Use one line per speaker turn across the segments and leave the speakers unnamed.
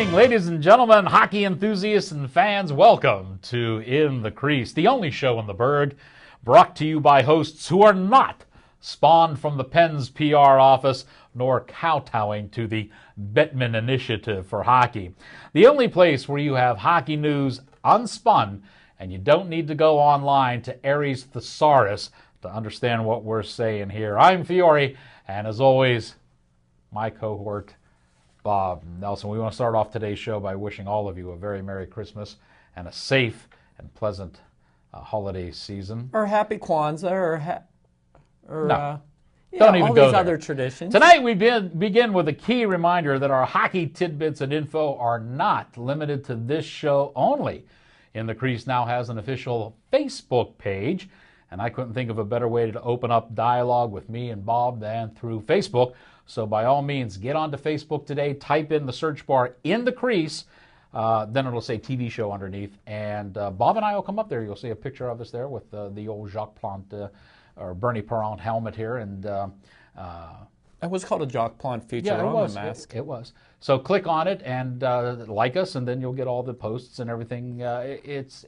morning, ladies and gentlemen, hockey enthusiasts and fans. Welcome to In the Crease, the only show in the Burgh, brought to you by hosts who are not spawned from the Pens PR office, nor kowtowing to the Bettman Initiative for hockey. The only place where you have hockey news unspun, and you don't need to go online to Aries Thesaurus to understand what we're saying here. I'm Fiore, and as always, my cohort, Bob Nelson. We want to start off today's show by wishing all of you a very Merry Christmas and a safe and pleasant holiday season.
Or Happy Kwanzaa,
Don't even
all
go
these
there.
other traditions.
Tonight we begin with a key reminder that our hockey tidbits and info are not limited to this show only. In the Crease now has an official Facebook page, and I couldn't think of a better way to open up dialogue with me and Bob than through Facebook. So by all means, get onto Facebook today, type in the search bar In the Crease, then it'll say TV show underneath, and Bob and I will come up there. You'll see a picture of us there with the old Jacques Plante or Bernie Parent helmet here, and
It was called a Jacques Plante feature on the mask.
It was. So click on it and like us, and then you'll get all the posts and everything. It's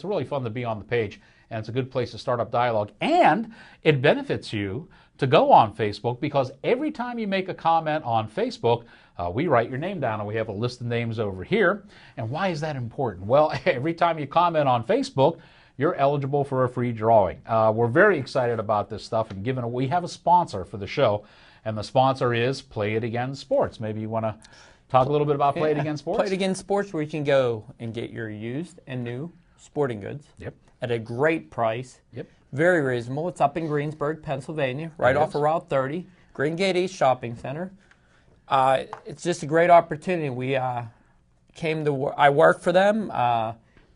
really fun to be on the page, and it's a good place to start up dialogue. And it benefits you to go on Facebook, because every time you make a comment on Facebook, we write your name down, and we have a list of names over here. And why is that important? Well, every time you comment on Facebook, you're eligible for a free drawing. We're very excited about this stuff, and given we have a sponsor for the show, and the sponsor is Play It Again Sports. Maybe you want to talk a little bit about Play It Again Sports?
Play It Again Sports, where you can go and get your used and new sporting goods at a great price. Very reasonable. It's up in Greensburg, Pennsylvania, right off of Route 30, Green Gate East Shopping Center. It's just a great opportunity. We I work for them.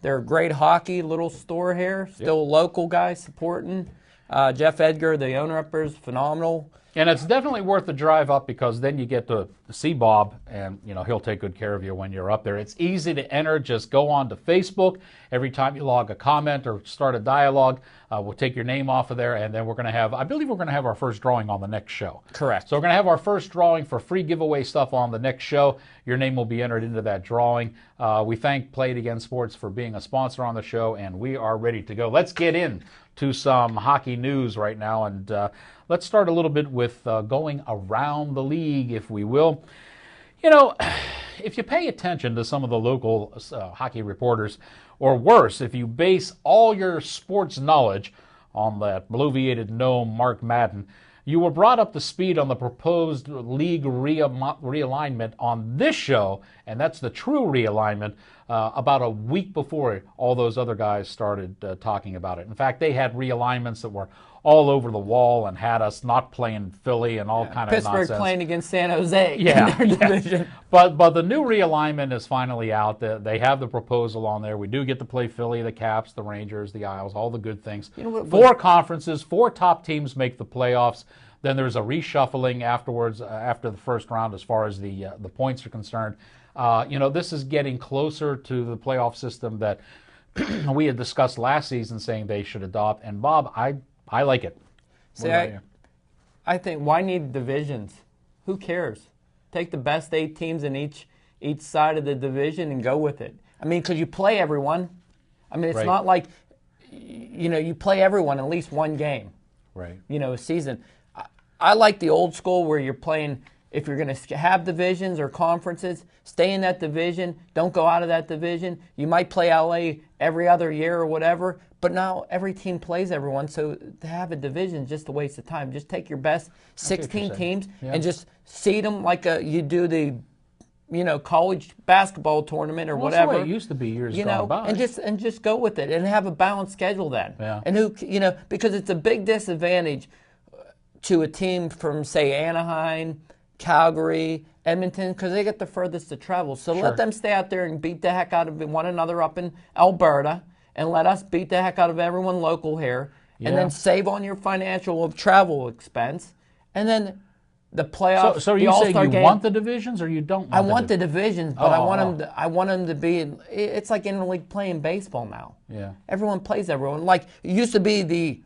They're a great hockey little store here. Still local guys supporting. Jeff Edgar, the owner up there, is phenomenal.
And it's definitely worth the drive up, because then you get to see Bob, and he'll take good care of you when you're up there. It's easy to enter. Just go on to Facebook. Every time you log a comment or start a dialogue, we'll take your name off of there, and then I believe we're going to have our first drawing on the next show.
Correct.
So we're going to have our first drawing for free giveaway stuff on the next show. Your name will be entered into that drawing. We thank Play It Again Sports for being a sponsor on the show, and we are ready to go. Let's get in to some hockey news right now, and let's start a little bit with going around the league, if we will. If you pay attention to some of the local hockey reporters, or worse, if you base all your sports knowledge on that bloviated gnome Mark Madden, you were brought up to speed on the proposed league realignment on this show, and that's the true realignment, about a week before all those other guys started talking about it. In fact, they had realignments that were all over the wall and had us not playing Philly and all kind of nonsense.
Pittsburgh playing against San Jose in their division.
But the new realignment is finally out. They have the proposal on there. We do get to play Philly, the Caps, the Rangers, the Isles, all the good things. Four conferences, 4 top teams make the playoffs. Then there's a reshuffling afterwards, after the first round, as far as the points are concerned. This is getting closer to the playoff system that we had discussed last season, saying they should adopt. And Bob, I like it.
See, I think, why need divisions? Who cares? Take the best 8 teams in each side of the division and go with it. I mean, because you play everyone. I mean, it's not like, you play everyone at least one game.
Right.
A season. I like the old school where you're playing, if you're going to have divisions or conferences, stay in that division. Don't go out of that division. You might play LA every other year or whatever, but now every team plays everyone, so to have a division is just a waste of time. Just take your best 16 teams and just seed them like you do the college basketball tournament or whatever.
That's the way it used to be years gone by.
And just go with it and have a balanced schedule then.
Yeah.
And because it's a big disadvantage to a team from, say, Anaheim, Calgary, Edmonton, because they get the furthest to travel. So let them stay out there and beat the heck out of one another up in Alberta, and let us beat the heck out of everyone local here, and then save on your financial travel expense, and then the playoffs.
So you say you want the divisions, or you don't?
I want the divisions, but I want them to be. It's like interleague playing baseball now.
Yeah.
Everyone plays everyone. Like it used to be the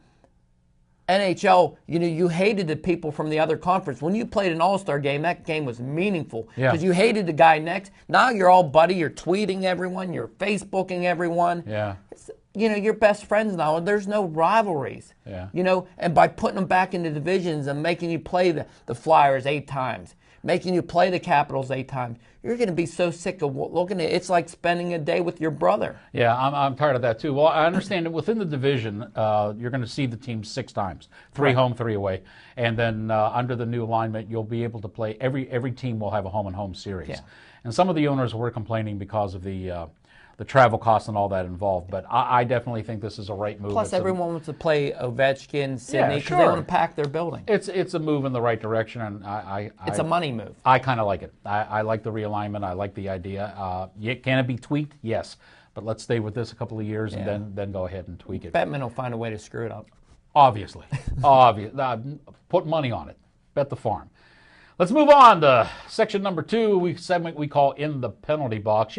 NHL, you hated the people from the other conference. When you played an all-star game, that game was meaningful because you hated the guy next. Now you're all buddy. You're tweeting everyone. You're Facebooking everyone.
Yeah.
You're best friends now. There's no rivalries.
Yeah.
And by putting them back into divisions and making you play the Flyers 8 times, making you play the Capitals 8 times, you're going to be so sick of looking at it. It's like spending a day with your brother.
Yeah, I'm tired of that too. Well, I understand that within the division, you're going to see the team 6 times, 3 home, 3 away, and then under the new alignment, you'll be able to play. Every team will have a home and home series.
Yeah.
And some of the owners were complaining because of the travel costs and all that involved. But I definitely think this is a right move.
Plus, everyone wants to play Ovechkin, Sidney, because they want to pack their building.
It's a move in the right direction, and
it's a money move.
I kind of like it. I like the realignment. I like the idea. Can it be tweaked? Yes. But let's stay with this a couple of years and then go ahead and tweak it.
Bettman will find a way to screw it up.
Obviously. Put money on it. Bet the farm. Let's move on to section number 2, segment we call In the Penalty Box.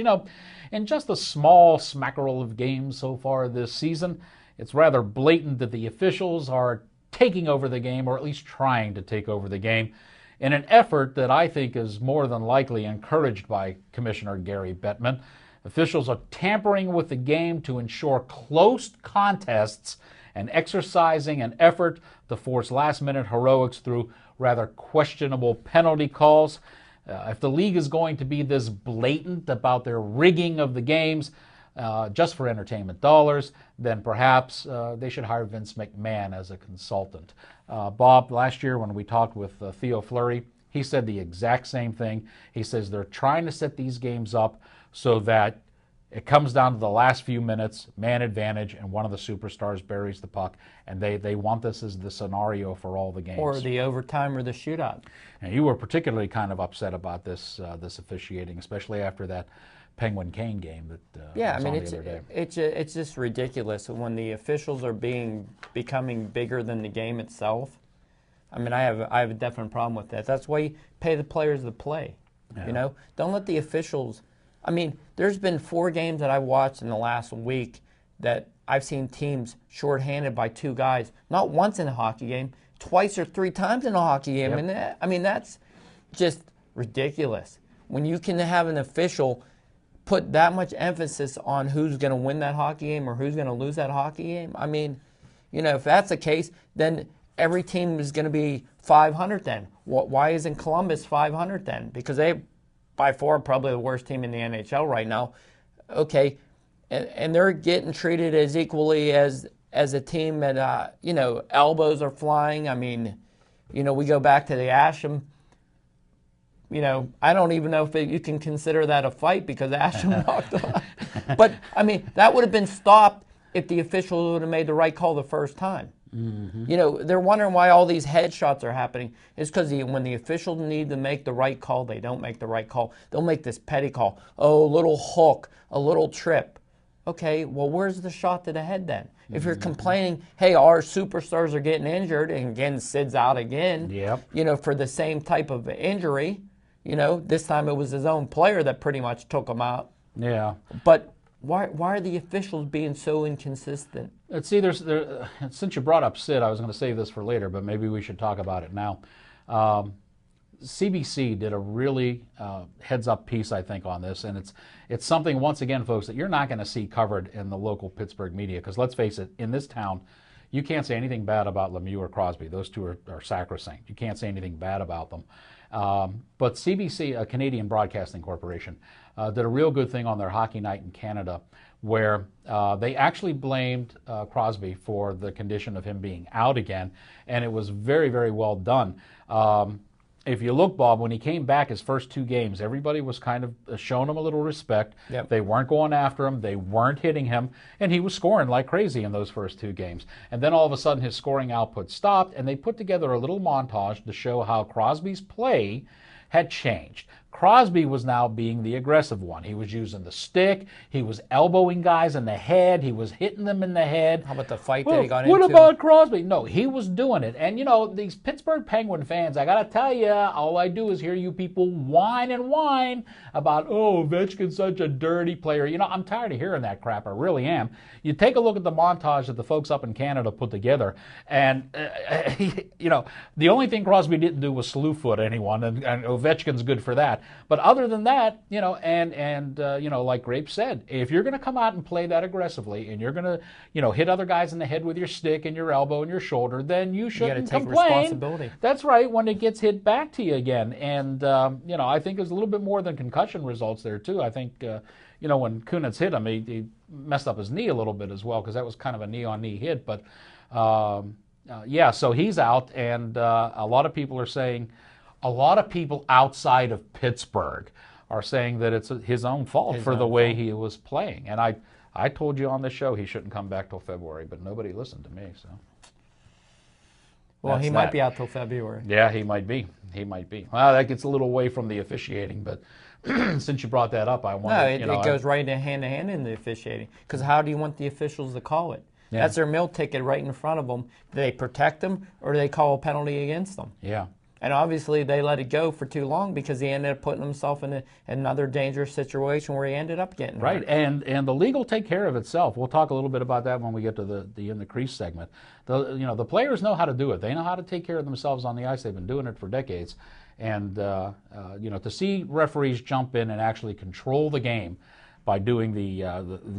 In just a small smackerel of games so far this season, it's rather blatant that the officials are taking over the game, or at least trying to take over the game, in an effort that I think is more than likely encouraged by Commissioner Gary Bettman. Officials are tampering with the game to ensure close contests and exercising an effort to force last-minute heroics through rather questionable penalty calls. If the league is going to be this blatant about their rigging of the games just for entertainment dollars, then perhaps they should hire Vince McMahon as a consultant. Bob, last year when we talked with Theo Fleury, he said the exact same thing. He says they're trying to set these games up so that it comes down to the last few minutes, man advantage, and one of the superstars buries the puck, and they want this as the scenario for all the games.
Or the overtime or the shootout.
And you were particularly kind of upset about this officiating, especially after that Penguin-Kane game that was on the other day.
It's just ridiculous when the officials are becoming bigger than the game itself. I mean, I have a definite problem with that. That's why you pay the players to play. Yeah. Don't let the officials. I mean, there's been 4 games that I've watched in the last week that I've seen teams shorthanded by 2 guys, not once in a hockey game, twice or 3 times in a hockey game. Yep. And that's just ridiculous. When you can have an official put that much emphasis on who's going to win that hockey game or who's going to lose that hockey game, I mean, if that's the case, then every team is going to be 500 then. Why isn't Columbus 500 then? Because they by far probably the worst team in the NHL right now. Okay, and they're getting treated as equally as a team that, elbows are flying. I mean, we go back to the Asham. I don't even know if you can consider that a fight because Asham knocked him out. But, I mean, that would have been stopped if the official would have made the right call the first time. Mm-hmm. They're wondering why all these headshots are happening. It's because when the officials need to make the right call, they don't make the right call. They'll make this petty call. Oh, a little hook, a little trip. Okay, well, where's the shot to the head then? Mm-hmm. If you're complaining, hey, our superstars are getting injured, and again, Sid's out again, for the same type of injury, this time it was his own player that pretty much took him out. Yeah. But why are the officials being so inconsistent?
See, since you brought up Sid, I was going to save this for later, but maybe we should talk about it now. CBC did a really heads-up piece, I think, on this, and it's something, once again, folks, that you're not going to see covered in the local Pittsburgh media, because let's face it, in this town, you can't say anything bad about Lemieux or Crosby. Those two are sacrosanct. You can't say anything bad about them. But CBC, a Canadian Broadcasting Corporation, did a real good thing on their Hockey Night in Canada, where they actually blamed Crosby for the condition of him being out again, and it was very, very well done. If you look, Bob, when he came back his first 2 games, everybody was kind of showing him a little respect. Yep. They weren't going after him. They weren't hitting him. And he was scoring like crazy in those first 2 games. And then all of a sudden his scoring output stopped, and they put together a little montage to show how Crosby's play had changed. Crosby was now being the aggressive one. He was using the stick. He was elbowing guys in the head. He was hitting them in the head.
How about the fight that he got into?
What about Crosby? No, he was doing it. And, these Pittsburgh Penguin fans, I got to tell you, all I do is hear you people whine and whine about, Ovechkin's such a dirty player. I'm tired of hearing that crap. I really am. You take a look at the montage that the folks up in Canada put together, and, the only thing Crosby didn't do was slew foot anyone, and Ovechkin's good for that. But other than that, like Grape said, if you're going to come out and play that aggressively, and you're going to, hit other guys in the head with your stick and your elbow and your shoulder, then you shouldn't complain.
You got to take responsibility.
That's right, when it gets hit back to you again. And, I think there's a little bit more than concussion results there, too. I think, when Kunitz hit him, he messed up his knee a little bit as well, because that was kind of a knee-on-knee hit. But, so he's out, and a lot of people are saying, a lot of people outside of Pittsburgh are saying that it's his own fault for the way he was playing. And I told you on the show he shouldn't come back till February, but nobody listened to me. So,
well, he might be out till February.
Yeah, he might be. Well, that gets a little away from the officiating, but since you brought that up, I wonder.
No, it goes right hand to hand in the officiating. Because how do you want the officials to call it? Yeah. That's their meal ticket right in front of them. Do they protect them, or do they call a penalty against them?
Yeah.
And obviously they let it go for too long because he ended up putting himself in another dangerous situation where he ended up getting
right.
hurt.
And the league will take care of itself. We'll talk a little bit about that when we get to the in the crease segment. The players know how to do it. They know how to take care of themselves on the ice. They've been doing it for decades. And to see referees jump in and actually control the game by doing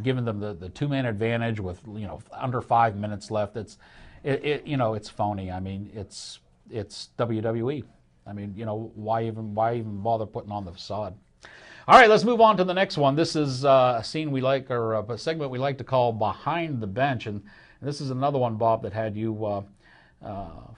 giving them the two-man advantage with under 5 minutes left, it's phony. I mean, it's WWE. I mean, why even bother putting on the facade? All right, let's move on to the next one. This is a scene we like, or a segment we like to call Behind the Bench, and this is another one, Bob, that had you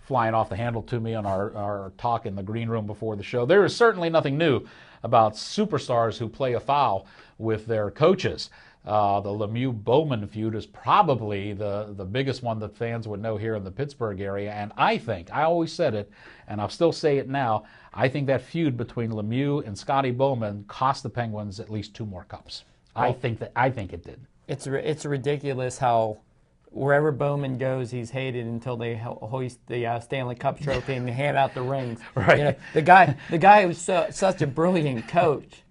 flying off the handle to me on our talk in the green room before the show. There is certainly nothing new about superstars who play a foul with their coaches. The Lemieux-Bowman feud is probably the biggest one that fans would know here in the Pittsburgh area. And I always said it, and I'll still say it now, I think that feud between Lemieux and Scotty Bowman cost the Penguins at least 2 more cups. Well, I think it did.
It's ridiculous how wherever Bowman goes, he's hated until they hoist the Stanley Cup trophy and hand out the rings.
Right.
The guy was such a brilliant coach.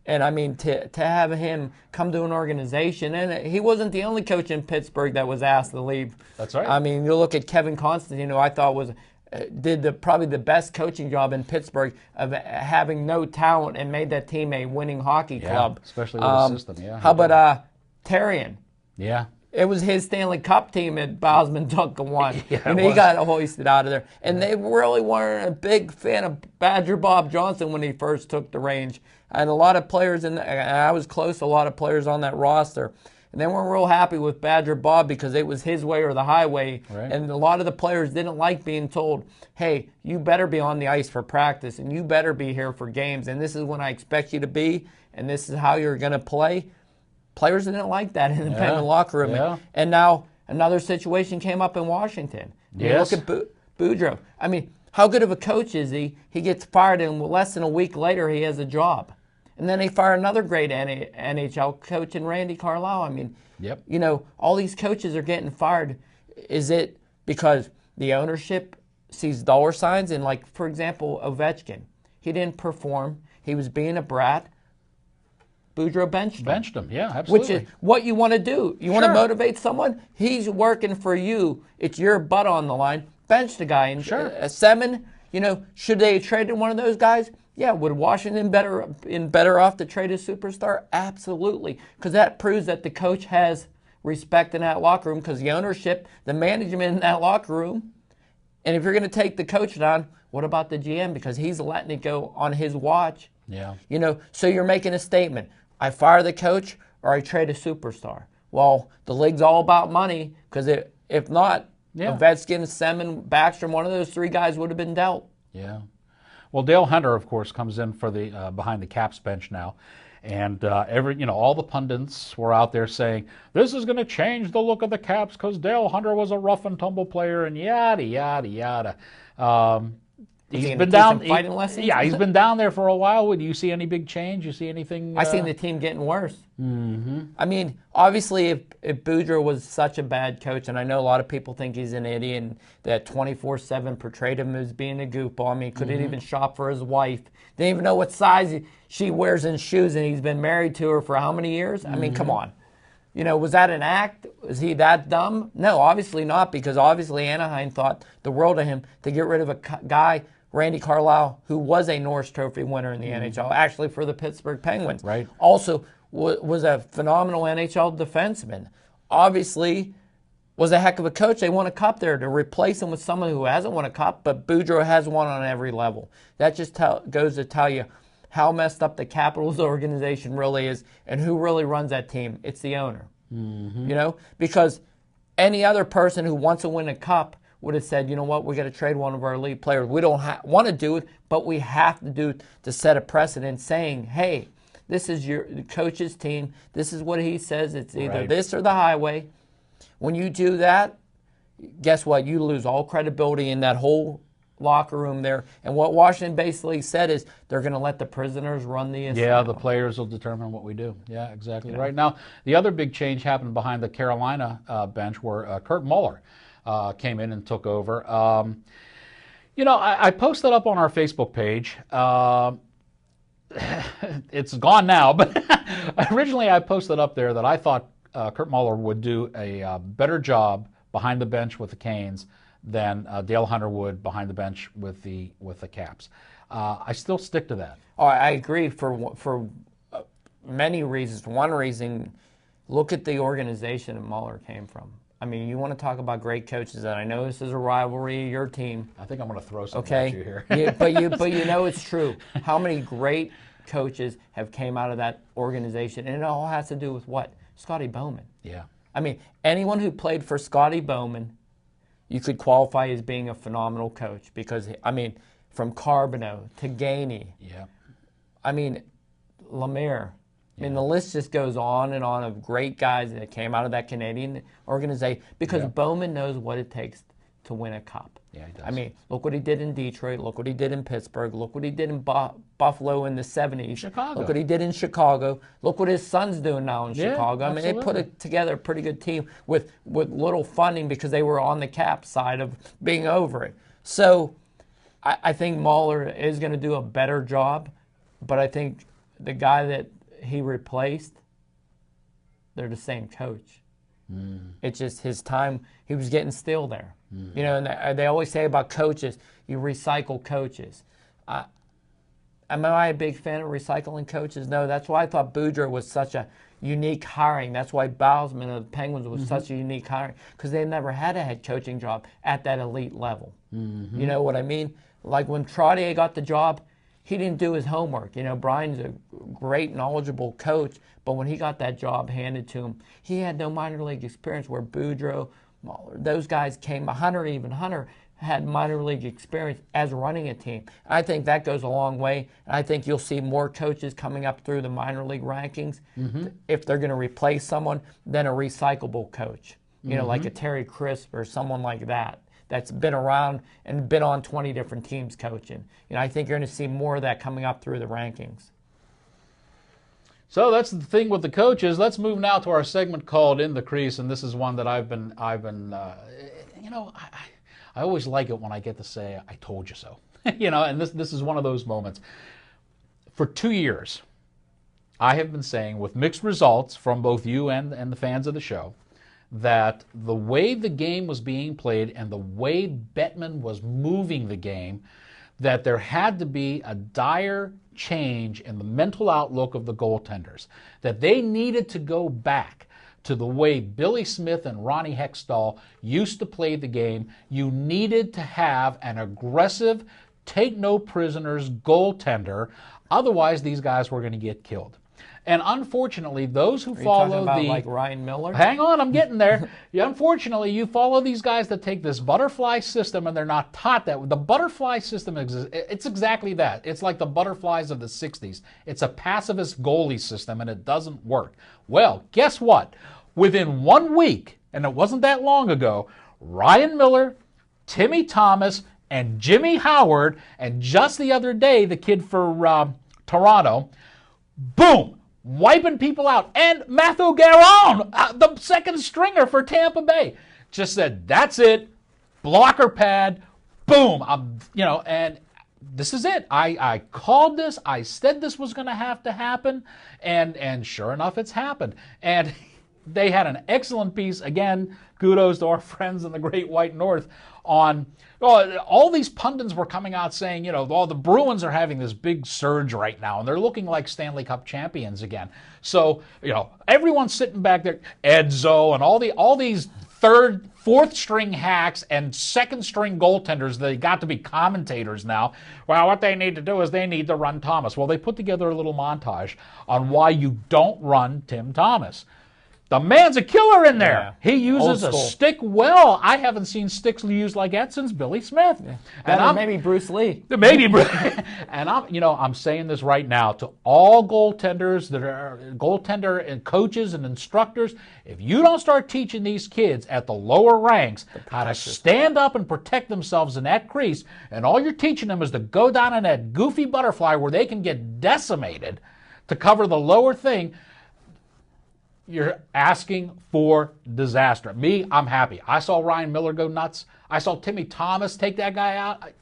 And, I mean, to have him come to an organization, and he wasn't the only coach in Pittsburgh that was asked to leave.
That's right.
I mean, you look at Kevin Constantine, who I thought did probably the best coaching job in Pittsburgh of having no talent and made that team a winning hockey club.
Especially with the system, yeah.
How about Therrien?
Yeah.
It was his Stanley Cup team that Bosman Duncan won.
Yeah,
and he got hoisted out of there. And they really weren't a big fan of Badger Bob Johnson when he first took the range. And a lot of players, and I was close to a lot of players on that roster, and they weren't real happy with Badger Bob because it was his way or the highway.
Right.
And a lot of the players didn't like being told, hey, you better be on the ice for practice, and you better be here for games, and this is when I expect you to be, and this is how you're going to play. Players didn't like that in the Penguin locker room.
Yeah.
And now another situation came up in Washington.
Yes.
You look at Boudreau. I mean, how good of a coach is he? He gets fired, and less than a week later, he has a job. And then they fire another great NHL coach in Randy Carlyle. I mean,
yep.
All these coaches are getting fired. Is it because the ownership sees dollar signs? And, like, for example, Ovechkin. He didn't perform. He was being a brat. Boudreau benched him.
Yeah, absolutely.
Which is what you want to do. You want to motivate someone? He's working for you. It's your butt on the line. Bench the guy. And Semin, should they have traded one of those guys? Yeah, would Washington better off to trade a superstar? Absolutely, because that proves that the coach has respect in that locker room, because the ownership, the management in that locker room, and if you're going to take the coach down, what about the GM? Because he's letting it go on his watch.
Yeah.
So you're making a statement. I fire the coach or I trade a superstar. Well, the league's all about money, because if not, Ovechkin, Semin, Backstrom, one of those 3 guys would have been dealt.
Yeah. Well, Dale Hunter, of course, comes in for the behind the Caps bench now, and all the pundits were out there saying this is going to change the look of the Caps because Dale Hunter was a rough and tumble player and yada yada yada. He's been down.
Fighting lessons?
Yeah, he's been down there for a while. Do you see any big change? You see anything?
I seen the team getting worse.
Mm-hmm.
I mean, obviously, if Boudreaux was such a bad coach, and I know a lot of people think he's an idiot, and that 24/7 portrayed him as being a goofball. I mean, couldn't even shop for his wife. Didn't even know what size she wears in shoes, and he's been married to her for how many years? I mean, come on. You know, was that an act? Was he that dumb? No, obviously not, because obviously Anaheim thought the world of him to get rid of a guy, Randy Carlyle, who was a Norris Trophy winner in the NHL, actually for the Pittsburgh Penguins.
Right.
Also was a phenomenal NHL defenseman. Obviously was a heck of a coach. They won a cup there. To replace him with someone who hasn't won a cup, but Boudreaux has won on every level. That just goes to tell you how messed up the Capitals organization really is and who really runs that team. It's the owner. You know, because any other person who wants to win a cup would have said, you know what, we got to trade one of our elite players. We don't want to do it, but we have to do it to set a precedent saying, hey, this is your coach's team. This is what he says. It's either this or the highway. When you do that, guess what? You lose all credibility in that whole locker room there. And what Washington basically said is they're going to let the prisoners run the asylum.
Yeah, the players will determine what we do. Yeah, exactly right. Now, the other big change happened behind the Carolina bench where Kurt Muller came in and took over. You know, I posted up on our Facebook page. It's gone now, but originally I posted up there that I thought Kurt Muller would do a better job behind the bench with the Canes than Dale Hunter would behind the bench with the Caps. I still stick to that.
Oh, I agree for many reasons. One reason, look at the organization that Muller came from. I mean, you want to talk about great coaches, and I know this is a rivalry, your team.
I think I'm going to throw something at you here.
Yeah, but you know it's true. How many great coaches have came out of that organization? And it all has to do with what? Scotty Bowman.
Yeah.
I mean, anyone who played for Scotty Bowman, you could qualify as being a phenomenal coach because, I mean, from Carbonneau to Gainey.
Yeah.
I mean, Lemaire. I mean, the list just goes on and on of great guys that came out of that Canadian organization because Bowman knows what it takes to win a cup.
Yeah, he does.
I mean, look what he did in Detroit. Look what he did in Pittsburgh. Look what he did in Buffalo in the 70s.
Chicago.
Look what he did in Chicago. Look what his son's doing now in Chicago. I mean, they put together a pretty good team with little funding because they were on the cap side of being over it. So I think Muller is going to do a better job, but I think the guy that he replaced, they're the same coach. It's just his time, he was getting still there. You know, and they always say about coaches, you recycle coaches. Am I a big fan of recycling coaches? No, that's why I thought Boudreaux was such a unique hiring. That's why Bowsman of the Penguins was such a unique hiring, because they never had a head coaching job at that elite level. You know what I mean? Like when Trottier got the job, he didn't do his homework. You know, Brian's a great, knowledgeable coach, but when he got that job handed to him, he had no minor league experience where Boudreaux, Muller, those guys came. Hunter had minor league experience as running a team. I think that goes a long way. And I think you'll see more coaches coming up through the minor league rankings if they're going to replace someone than a recyclable coach. You know, like a Terry Crisp or someone like that. That's been around and been on 20 different teams coaching. You know, I think you're going to see more of that coming up through the rankings.
So that's the thing with the coaches. Let's move now to our segment called In the Crease, and this is one that I've been, you know, I always like it when I get to say, I told you so. You know, and this is one of those moments. For 2 years, I have been saying, with mixed results from both you and the fans of the show, that the way the game was being played and the way Bettman was moving the game, that there had to be a dire change in the mental outlook of the goaltenders, that they needed to go back to the way Billy Smith and Ronnie Hextall used to play the game. You needed to have an aggressive, take-no-prisoners goaltender, otherwise these guys were going to get killed. And unfortunately, those who follow
like Ryan Miller?
Hang on, I'm getting there. Unfortunately, you follow these guys that take this butterfly system and they're not taught that. The butterfly system, it's exactly that. It's like the butterflies of the 60s. It's a pacifist goalie system and it doesn't work. Well, guess what? Within 1 week, and it wasn't that long ago, Ryan Miller, Timmy Thomas, and Jimmy Howard, and just the other day, the kid for Toronto, boom, wiping people out. And Matthew Garon, the second stringer for Tampa Bay, just said, that's it, blocker pad, boom. And this is it. I called this. I said this was going to happen, and sure enough, it's happened. And they had an excellent piece. Again, kudos to our friends in the Great White North on all these pundits were coming out saying, the Bruins are having this big surge right now, and they're looking like Stanley Cup champions again. So, everyone's sitting back there, Edzo and all these third, fourth string hacks and second string goaltenders, they got to be commentators now. Well, what they need to do is they need to run Thomas. Well, they put together a little montage on why you don't run Tim Thomas. The man's a killer in there. Yeah. He uses a stick well. I haven't seen sticks used like that since Billy Smith. Yeah.
And maybe Bruce Lee.
Maybe Bruce. And I'm saying this right now to all goaltenders that are goaltender and coaches and instructors. If you don't start teaching these kids at the lower ranks how to stand up and protect themselves in that crease, and all you're teaching them is to go down in that goofy butterfly where they can get decimated to cover the lower thing, you're asking for disaster. Me, I'm happy. I saw Ryan Miller go nuts. I saw Timmy Thomas take that guy out.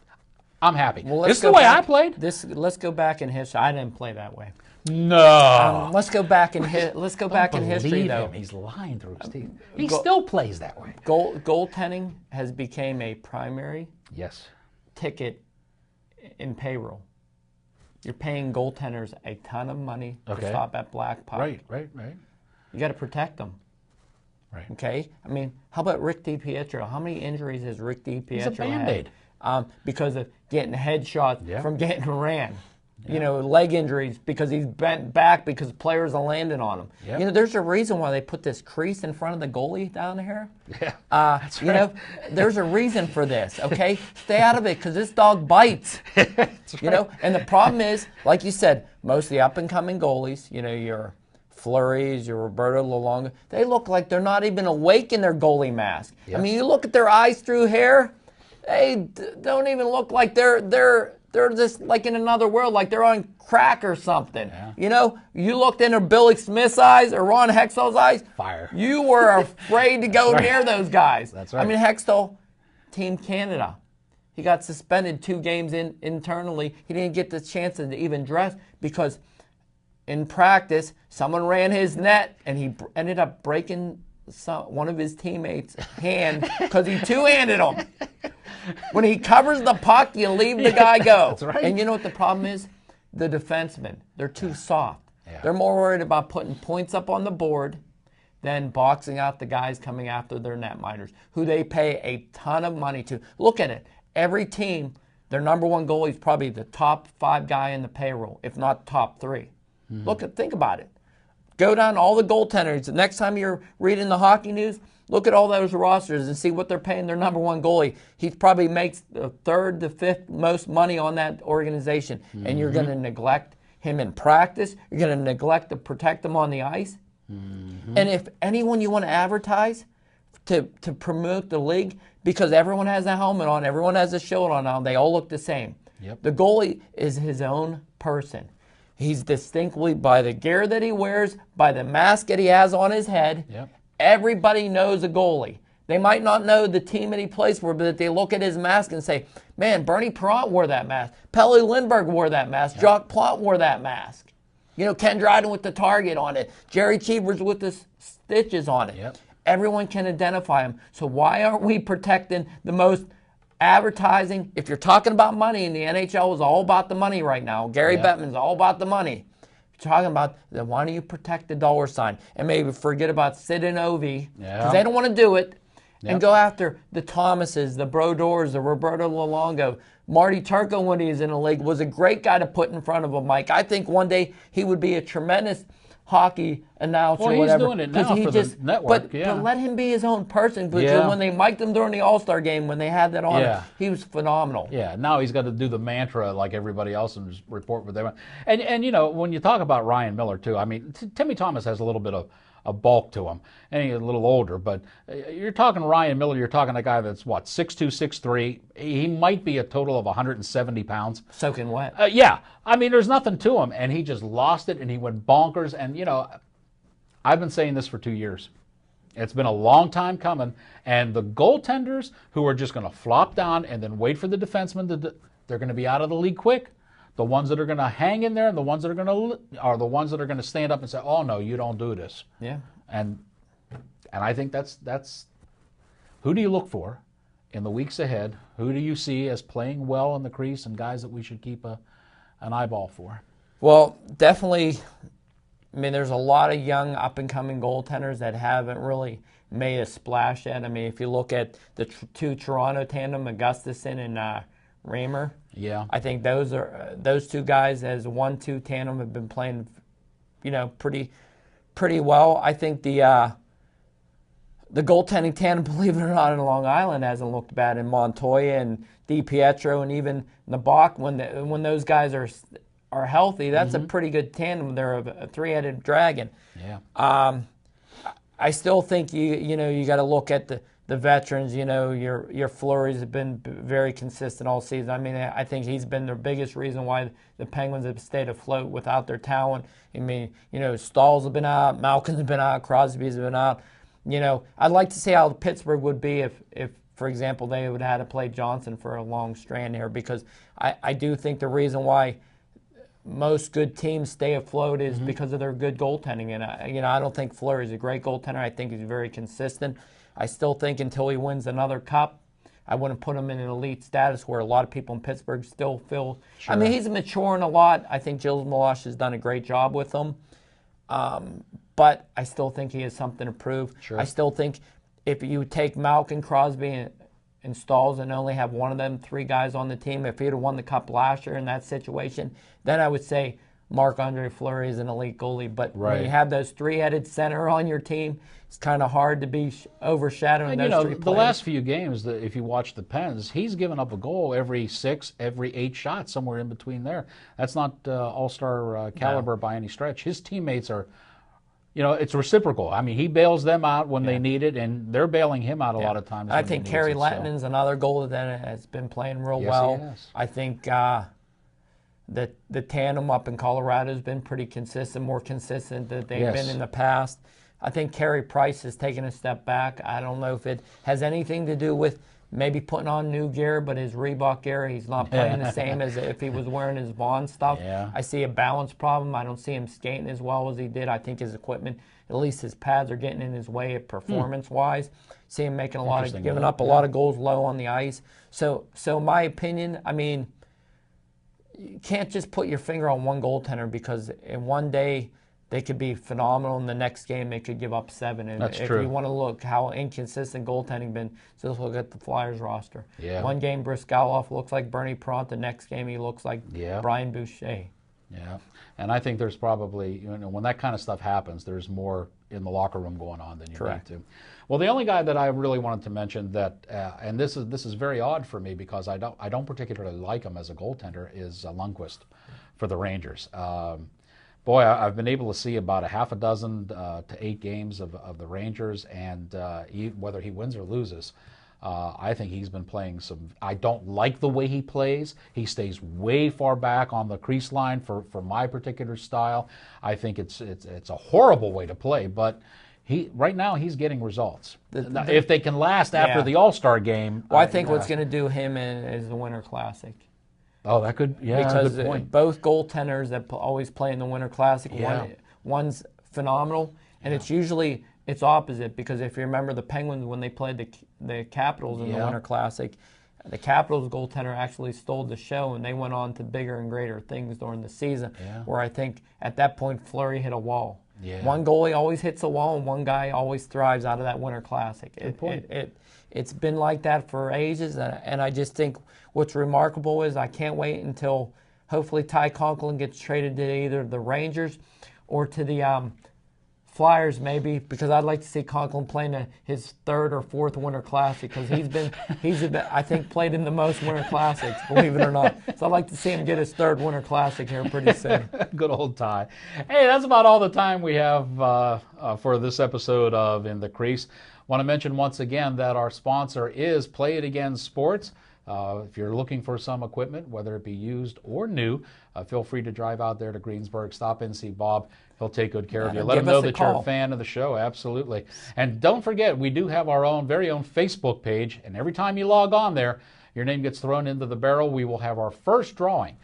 I'm happy. Well, this is the way I played.
Let's go back in history. I didn't play that way.
No.
Let's go back in history, though.
He's lying through his teeth. He still plays that way.
Goaltending has become a primary ticket in payroll. You're paying goaltenders a ton of money to stop at black puck.
Right.
You got to protect them.
Right.
Okay? I mean, how about Rick DiPietro? How many injuries has Rick DiPietro
He's a Band-Aid.
had? Because of getting headshots from getting ran. Yeah. Leg injuries because he's bent back because players are landing on him. Yep. There's a reason why they put this crease in front of the goalie down here.
Yeah, that's right.
There's a reason for this, okay? Stay out of it because this dog bites.
That's right.
And the problem is, like you said, most of the up-and-coming goalies, your Fleury's, your Roberto Luongo, they look like they're not even awake in their goalie mask. Yep. I mean, you look at their eyes through hair, they don't even look like they're just like in another world, like they're on crack or something. Yeah. You looked into Billy Smith's eyes or Ron Hextall's eyes.
Fire.
You were afraid to go near those guys.
That's right.
I mean, Hextall, Team Canada. He got suspended 2 games internally. He didn't get the chance to even dress because in practice, someone ran his net and he ended up breaking one of his teammates' hand because he two-handed him. When he covers the puck, you leave the guy go.
That's right.
And you know what the problem is? The defensemen. They're too soft.
Yeah.
They're more worried about putting points up on the board than boxing out the guys coming after their netminders, who they pay a ton of money to. Look at it. Every team, their number one goalie is probably the top 5 guy in the payroll, if not top 3. Mm-hmm. Think about it. Go down all the goaltenders. The next time you're reading the hockey news, look at all those rosters and see what they're paying their number one goalie. He probably makes the 3rd to 5th most money on that organization. Mm-hmm. And you're going to neglect him in practice. You're going to neglect to protect him on the ice. Mm-hmm. And if anyone you want to advertise to promote the league, because everyone has a helmet on, everyone has a shield on now, they all look the same.
Yep.
The goalie is his own person. He's distinctly, by the gear that he wears, by the mask that he has on his head, everybody knows a goalie. They might not know the team that he plays for, but they look at his mask and say, man, Bernie Perrant wore that mask. Pelle Lindbergh wore that mask. Jacques Plante wore that mask. Ken Dryden with the target on it. Jerry Cheevers with the stitches on it.
Yep.
Everyone can identify him. So why aren't we protecting the most advertising? If you're talking about money, and the NHL is all about the money right now. Gary Bettman's all about the money. If you're talking about, then why don't you protect the dollar sign and maybe forget about Sid and Ovi because they don't want to do it and go after the Thomases, the Brodeurs, the Roberto Luongo. Marty Turco, when he was in the league, was a great guy to put in front of a mic. I think one day he would be a tremendous hockey announcer.
Well,
he's
doing it now for the network.
But let him be his own person. Because when they mic'd him during the All-Star game, when they had that on him, he was phenomenal.
Yeah, now he's got to do the mantra like everybody else and just report with them. And when you talk about Ryan Miller, too, I mean, Timmy Thomas has a little bit of a bulk to him. And he's a little older, but you're talking Ryan Miller, you're talking a guy that's, what, 6'2", 6'3". He might be a total of 170 pounds.
Soaking wet.
Yeah. I mean, there's nothing to him, and he just lost it, and he went bonkers. And, you know, I've been saying this for 2 years. It's been a long time coming, and the goaltenders who are just going to flop down and then wait for the defenseman they're going to be out of the league quick. The ones that are going to hang in there and the ones that are the ones that are going to stand up and say, "Oh no, you don't do this."
Yeah.
And I think that's who do you look for in the weeks ahead? Who do you see as playing well in the crease and guys that we should keep an eyeball for?
Well, definitely. I mean, there's a lot of young up-and-coming goaltenders that haven't really made a splash yet. I mean, if you look at the two Toronto tandem, Gustafsson and Raymer,
yeah,
I think those two guys as a 1-2 tandem have been playing, you know, pretty well. I think the goaltending tandem, believe it or not, in Long Island hasn't looked bad. In Montoya and DiPietro and even Nabok, when those guys are healthy, that's a pretty good tandem. They're a three-headed dragon.
Yeah.
I still think you got to look at the veterans. You know, your Fleury's have been very consistent all season. I mean, I think he's been the biggest reason why the Penguins have stayed afloat without their talent. I mean, you know, Stahls have been out, Malkin's been out, Crosby's been out. You know, I'd like to see how Pittsburgh would be if for example, they would have had to play Johnson for a long strand here, because I do think the reason why most good teams stay afloat is because of their good goaltending. And, I don't think Fleury's a great goaltender. I think he's very consistent. I still think until he wins another cup, I wouldn't put him in an elite status where a lot of people in Pittsburgh still feel. Sure. I mean, he's maturing a lot. I think Gilles Meloche has done a great job with him. But I still think he has something to prove.
Sure.
I still think if you take Malkin, Crosby, and Stahls and only have one of them three guys on the team, if he'd have won the cup last year in that situation, then I would say Marc-Andre Fleury is an elite goalie. But when you have those three-headed center on your team, it's kind of hard to be overshadowing those three players.
The last few games, if you watch the Pens, he's given up a goal every 6, every 8 shots, somewhere in between there. That's not all-star caliber by any stretch. His teammates are, it's reciprocal. I mean, he bails them out when they need it, and they're bailing him out a lot of times.
I think Kerry Lattinen's another goalie that has been playing real well.
He has.
I think the tandem up in Colorado has been pretty consistent, more consistent than they've been in the past. I think Carey Price has taken a step back. I don't know if it has anything to do with maybe putting on new gear, but his Reebok gear, he's not playing the same as if he was wearing his Vaughn stuff.
Yeah.
I see a balance problem. I don't see him skating as well as he did. I think his equipment, at least his pads, are getting in his way performance-wise. See him making giving up a lot of goals low on the ice. So my opinion, I mean, you can't just put your finger on one goaltender, because in one day they could be phenomenal, and the next game they could give up 7. And
That's
if
true.
you want to look how inconsistent goaltending been, just look at the Flyers roster.
Yeah.
One game Briskalov looks like Bernie Pront. The next game he looks like Brian Boucher.
Yeah, and I think there's probably, when that kind of stuff happens, there's more in the locker room going on than you need to. Well, the only guy that I really wanted to mention that, and this is very odd for me because I don't particularly like him as a goaltender, is Lundqvist for the Rangers. Boy, I've been able to see about a half a dozen to 8 games of the Rangers, and whether he wins or loses, I think he's been playing some. I don't like the way he plays. He stays way far back on the crease line for my particular style. I think it's a horrible way to play, but right now he's getting results. If they can last after the All-Star game.
Well, I think what's going to do him is the Winter Classic.
Oh, that could,
because
good point.
Both goaltenders that always play in the Winter Classic, one's phenomenal, and it's opposite, because if you remember the Penguins when they played the Capitals in the Winter Classic, the Capitals goaltender actually stole the show, and they went on to bigger and greater things during the season, where I think at that point Fleury hit a wall. Yeah. One goalie always hits a wall, and one guy always thrives out of that Winter Classic. It's been like that for ages, and I just think what's remarkable is I can't wait until hopefully Ty Conklin gets traded to either the Rangers or to the Flyers maybe, because I'd like to see Conklin playing his third or fourth Winter Classic, because he's I think played in the most Winter Classics, believe it or not. So I'd like to see him get his third Winter Classic here pretty soon.
Good old Ty. Hey, that's about all the time we have for this episode of In the Crease. Want to mention once again that our sponsor is Play It Again Sports. If you're looking for some equipment, whether it be used or new, feel free to drive out there to Greensburg, stop in, see Bob. He'll take good care of you. Let him know that you're a fan of the show. Absolutely. And don't forget, we do have our very own Facebook page, and every time you log on there, your name gets thrown into the barrel. We will have our first drawing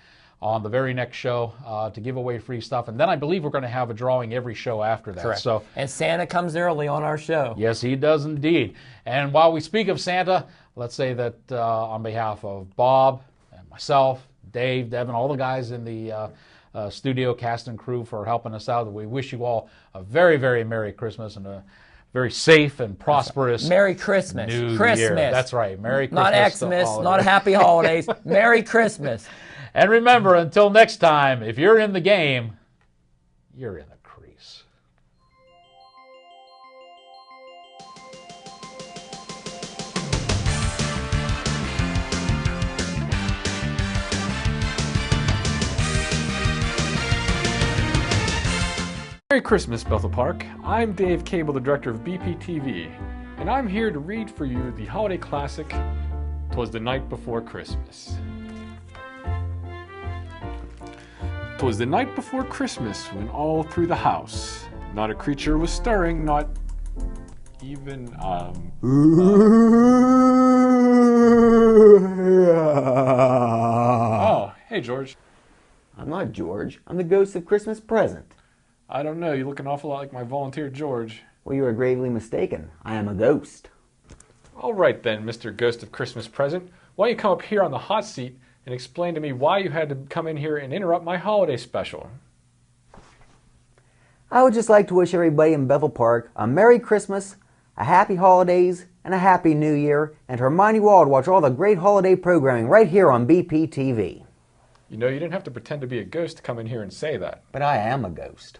on the very next show to give away free stuff. And then I believe we're going to have a drawing every show after that.
Correct.
So,
and Santa comes early on our show.
Yes, he does indeed. And while we speak of Santa, let's say that on behalf of Bob and myself, Dave, Devin, all the guys in the studio cast and crew for helping us out, we wish you all a very, very Merry Christmas and a very safe and prosperous
Merry Christmas.
New
Christmas.
Year. That's right. Merry Christmas.
Not Xmas, not Happy Holidays. Merry Christmas.
And remember, until next time, if you're in the game, you're in the crease.
Merry Christmas, Bethel Park. I'm Dave Cable, the director of BPTV, and I'm here to read for you the holiday classic, 'Twas the Night Before Christmas. 'Twas the night before Christmas when all through the house not a creature was stirring, not even, Oh, hey, George.
I'm not George. I'm the ghost of Christmas present.
I don't know, you look an awful lot like my volunteer George.
Well, you are gravely mistaken. I am a ghost.
All right then, Mr. Ghost of Christmas Present. Why don't you come up here on the hot seat and explain to me why you had to come in here and interrupt my holiday special?
I would just like to wish everybody in Bethel Park a Merry Christmas, a Happy Holidays, and a Happy New Year, and to remind you all to watch all the great holiday programming right here on BPTV.
You know, you didn't have to pretend to be a ghost to come in here and say that.
But I am a ghost.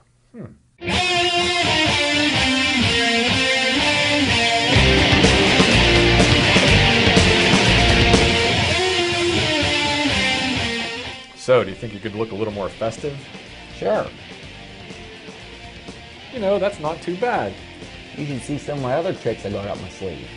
So, do you think you could look a little more festive?
Sure.
You know, that's not too bad.
You can see some of my other tricks I got up my sleeve.